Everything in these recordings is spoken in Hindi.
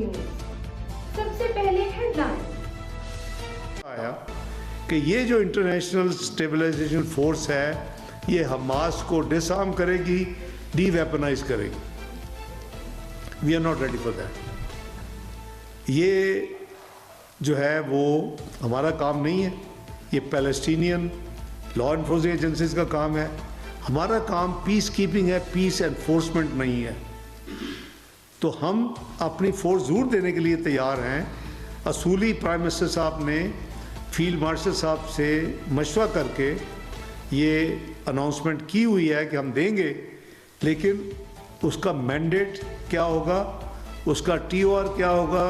TV news. सबसे पहले हेडलाइन आया कि ये जो इंटरनेशनल स्टेबलाइजेशन फोर्स है ये हमास को डिसआर्म करेगी, डीवेपनाइज करेगी। We are not ready for that. ये जो है वो हमारा काम नहीं है, ये पैलेस्टीनियन लॉ इन्फोर्सिंग एजेंसीज का काम है। हमारा काम पीस कीपिंग है, पीस एनफोर्समेंट नहीं है। तो हम अपनी फोर्स जरूर देने के लिए तैयार हैं। असूली प्राइम मिनिस्टर साहब ने फील्ड मार्शल साहब से मशवरा करके ये अनाउंसमेंट की हुई है कि हम देंगे, लेकिन उसका मैंडेट क्या होगा, उसका TOR क्या होगा,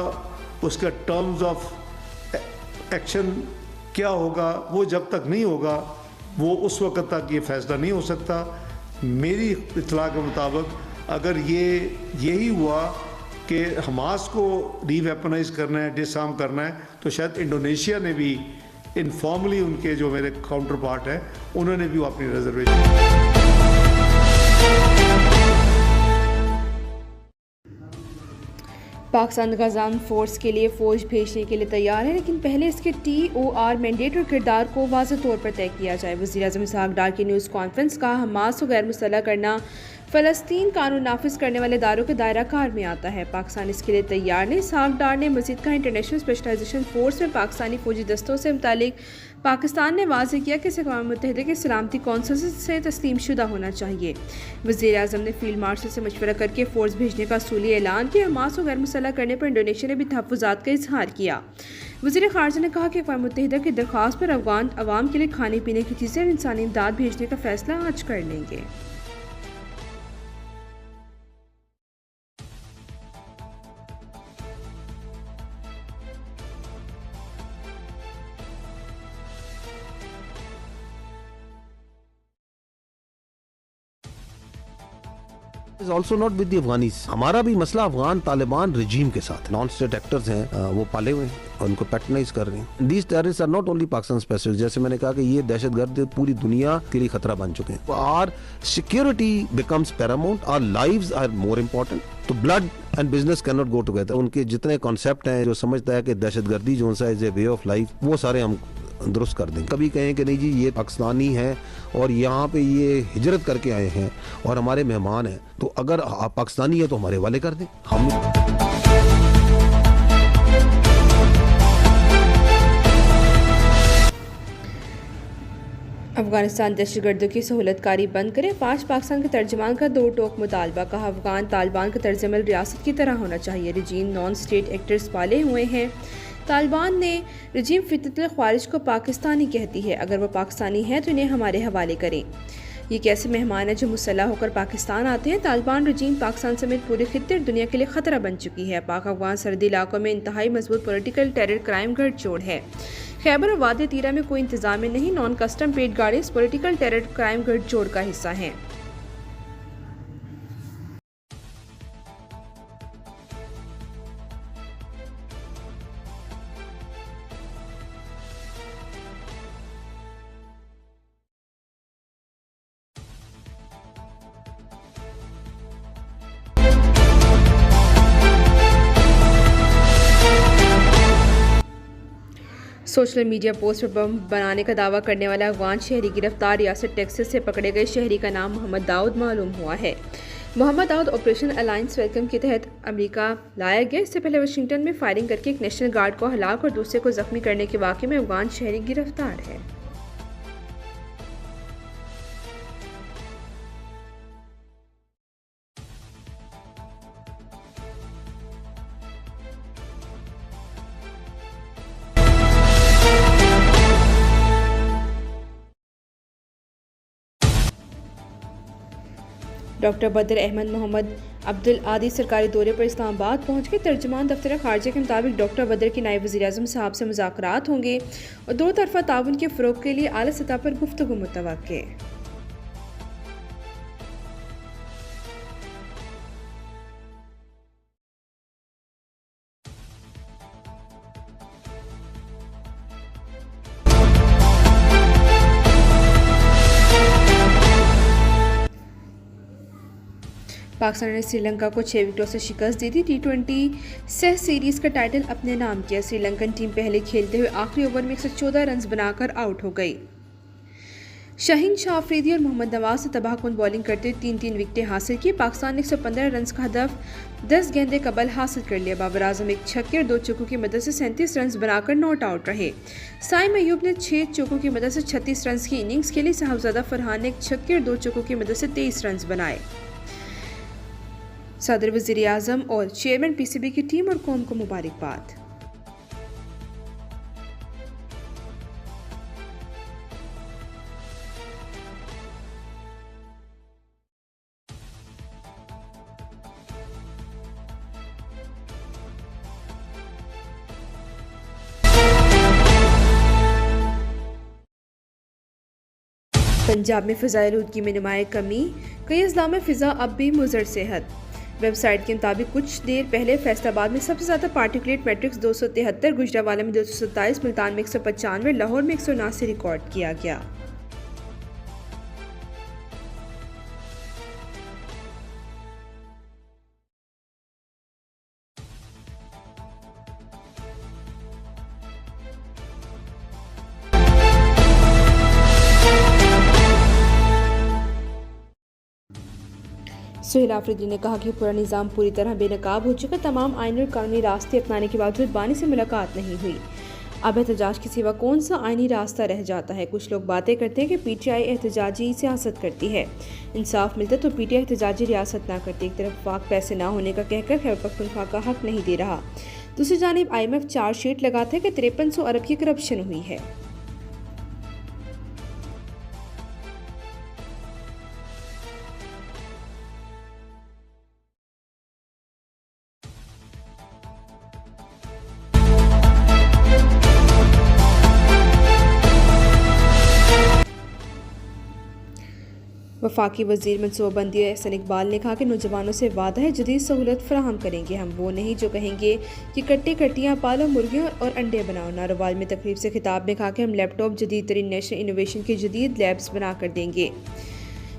उसका टर्म्स ऑफ एक्शन क्या होगा, वो जब तक नहीं होगा वो उस वक्त तक ये फैसला नहीं हो सकता। मेरी इत्तला के मुताबिक अगर यही हुआ कि हमास को डीवेपनाइज करना है, डिसआर्म करना है, तो शायद इंडोनेशिया ने भी इनफॉर्मली उनके जो मेरे काउंटर पार्ट है उन्होंने भी अपनी रिजर्वेशन। पाकिस्तान गजान फोर्स के लिए फ़ौज भेजने के लिए तैयार है, लेकिन पहले इसके TOR मैंडेट और किरदार को वाज़ेह तौर पर तय किया जाए। वज़ीर-ए-आज़म इसहाक़ डार की न्यूज़ कॉन्फ्रेंस का हमास को गैर मुसल्लह करना फ़लस्तीन कानून नाफिज करने वाले इदारों के दायरा कार में आता है। पाकिस्तान इसके लिए तैयार नहीं। इसहाक़ डार ने मज़ीद कहा, इंटरनेशनल स्पेशलाइजेशन फोर्स में पाकिस्तानी फ़ौजी दस्तों से मुतालिक पाकिस्तान ने वाज़ेह किया कि इसे अक़वाम मुत्तहिदा के सलामती कौंसिल से तस्लीम शुदा होना चाहिए। वज़ीर-ए-आज़म ने फील्ड मार्शल से मशवरा करके फ़ोर्स भेजने का असूली ऐलान किया। हमास को गैर मुसल्लह करने पर इंडोनेशिया ने भी तहफ़्फ़ुज़ात का इजहार किया। वज़ीर ख़ारजा ने कहा कि अक़वाम मुत्तहिदा की दरख्वास्त पर अफ़गान अवाम के लिए खाने पीने की चीज़ें और इंसानी इमदाद भेजने का फ़ैसला आज कर लेंगे। is also not with the Afghanis। हमारा भी मसला अफगान तालिबान रजीम के साथ, नॉन स्टेट एक्टर्स हैं, वो पाले हुए हैं और उनको पैटर्नाइज कर रहे हैं। These terrorists are not only Pakistan specific। जैसे मैंने कहा कि ये दहशतगर्द पूरी दुनिया के लिए खतरा बन चुके हैं। Our security becomes paramount, our lives are more important। तो blood and business can not go together. उनके जितने कॉन्सेप्ट हैं, जो समझता है कि दहशतगर्दी जो सा is a way of life, वो सारे हम दुरुस्त कर देंगे। कभी कहें कि नहीं जी ये पाकिस्तानी हैं और यहाँ पे ये हिजरत करके आए हैं और हमारे मेहमान हैं, तो अगर आप पाकिस्तानी है तो हमारे हवाले कर दें। हम अफगानिस्तान दहशतगर्दों की सहूलतकारी बंद करें। 5 पाकिस्तान के तर्जमान का 2 टोक मुतालबा। कहा, अफगान तालिबान का तर्जमल रियासत की तरह होना चाहिए। रजीम नॉन स्टेट एक्टर्स पाले हुए हैं। तालिबान ने रजीम फितरतुल ख्वारिज को पाकिस्तानी कहती है। अगर वो पाकिस्तानी है तो इन्हें हमारे हवाले करें। ये कैसे मेहमान हैं जो मुसल्लह होकर पाकिस्तान आते हैं। तालिबान रजीम पाकिस्तान समेत पूरे खित्ते और दुनिया के लिए ख़तरा बन चुकी है। पाक अफगान सरहदी इलाकों में इंतहाई मजबूत पॉलिटिकल टेरर क्राइम गठजोड़ है। खैबर और वादी तीरा में कोई इंतजाम नहीं। नॉन कस्टम पेड गाड़ियाँ पॉलिटिकल टेरर क्राइम गठजोड़ का हिस्सा हैं। सोशल मीडिया पोस्ट पर बम बनाने का दावा करने वाला अफगान शहरी गिरफ्तार। रियासत टेक्सास से पकड़े गए शहरी का नाम मोहम्मद दाऊद मालूम हुआ है। Mohammad Dawood operation alliance welcome के तहत अमेरिका लाया गया। इससे पहले वाशिंगटन में फायरिंग करके एक नेशनल गार्ड को हलाक और दूसरे को जख्मी करने के वाक़े में अफगान शहरी गिरफ्तार है। डॉक्टर बदर अहमद मोहम्मद अब्दुल आदि सरकारी दौरे पर इस्लामाबाद पहुंच के तर्जुमान दफ्तर खारजा के मुताबिक डॉक्टर बदर के नायब वज़ीर-ए-आज़म साहब से मुज़ाकरात होंगे और दो तरफ़ा ताउन के फ़रोग़ के लिए आला सतह पर गुफ्तगू मुतवक्के। पाकिस्तान ने श्रीलंका को 6 विकेटों से शिकस्त दी थी। T20 सेह सीरीज का टाइटल अपने नाम किया। श्रीलंकन टीम पहले खेलते हुए आखिरी ओवर में 114 रन बनाकर आउट हो गई। शाहीन शाह अफरीदी और मोहम्मद नवाज ने तबाहकुन बॉलिंग करते हुए 3-3 विकेटें हासिल की। पाकिस्तान ने 115 रन का हदफ 10 गेंदे कबल हासिल कर लिया। बाबर आजम एक छक्के और 2 चौकों की मदद से 37 रन बनाकर नॉट आउट रहे। साइम अयूब ने 6 चौकों की मदद से 36 रन की इनिंग्स खेली। साहबजादा फरहान ने एक छक्के और 2 चौकों की मदद से 23 रन बनाए। सदर वज़ीर आज़म और चेयरमैन PCB की टीम और कौम को मुबारकबाद। पंजाब में फ़िज़ाई आलूदगी में नुमाया कमी, कई अजला में फ़िज़ा अब भी मुज़र सेहत। वेबसाइट के मुताबिक कुछ देर पहले फैसलाबाद में सबसे ज़्यादा पार्टिकुलेट मैट्रिक्स 273, गुजरावाला में 227, मुल्तान में 195, लाहौर में 179 रिकॉर्ड किया गया। सुहेल आफरीदी ने कहा कि पूरा निज़ाम पूरी तरह बेनकाब हो चुका। तमाम आईनी और कानूनी रास्ते अपनाने के बावजूद बानी से मुलाकात नहीं हुई। अब एहतजाज के सिवा कौन सा आईनी रास्ता रह जाता है। कुछ लोग बातें करते हैं कि PTI एहतजाजी सियासत करती है। इंसाफ मिलता तो PTI एहतजाजी रियासत ना करती। एक तरफ वफाक पैसे ना होने का कहकर खैबर पख्तूनख्वा का हक नहीं दे रहा, दूसरी जानिब IMF चार्जशीट लगाता है कि 5300 अरब की करप्शन हुई है। वफाकी वज़ीर मनसूबाबंदी एहसन इकबाल ने कहा कि नौजवानों से वादा है जदीद सहूलत फराहम करेंगे। हम वो नहीं जो कहेंगे कि कट्टे कट्टियाँ पालो, मुर्गियाँ और अंडे बनाओ। नारोवाल में तकरीब से खिताब में कहा कि हम लैपटॉप जदीद तरीन नेशनल इनोवेशन के जदीद लैब्स बना कर देंगे।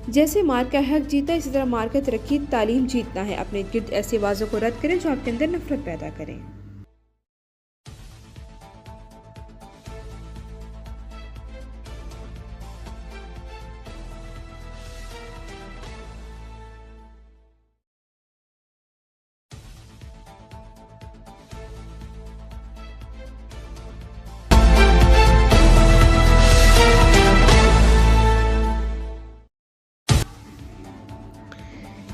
जैसे मार्क का हक जीता, इसी तरह मार्क का तरक्की तालीम जीतना है। अपने इर्द गिर्द ऐसी आवाज़ों को रद्द करें जो आपके अंदर नफरत पैदा करें।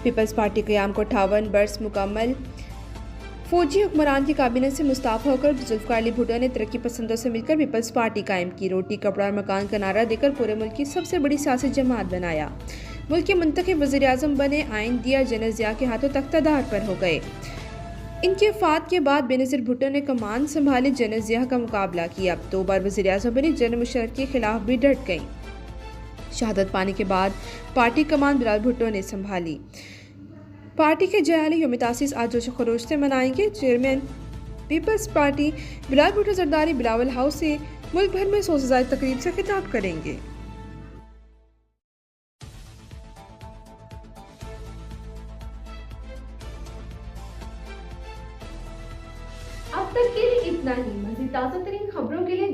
पीपल्स पार्टी क़याम को 58 बरस मुकम्मल। फौजी हुक्मरान की काबिनेट से मुस्ताफ़ा होकर जुल्फ़िकार अली भुट्टो ने तरक्की पसंदों से मिलकर पीपल्स पार्टी कायम की। रोटी कपड़ा और मकान का नारा देकर पूरे मुल्क की सबसे बड़ी सियासी जमात बनाया। मुल्क के मुंतखब वज़ीर आज़म बने। आइन दिया, जनरल ज़िया के हाथों तख्तादार पर हो गए। इनके वफ़ात के बाद बेनज़ीर भुट्टो ने कमान संभाली, जनरल ज़िया का मुकाबला किया। अब 2 बार वज़ीर आज़म बनी, जनरल मुशर्रफ के खिलाफ भी डट गईं। शहादत पाने के बाद पार्टी कमान बिलावल भुट्टो ने संभाली। पार्टी के जयाली यौम तासीस आज जोश खरोश से मनाएंगे। चेयरमैन पीपल्स पार्टी बिलावल भुट्टो जरदारी बिलावल हाउस से मुल्क भर में 100 से ज़्यादा तकरीब से खिताब करेंगे। अब तक के लिए इतना ही। मज़ीद ताज़ा तरीन खबरों के लिए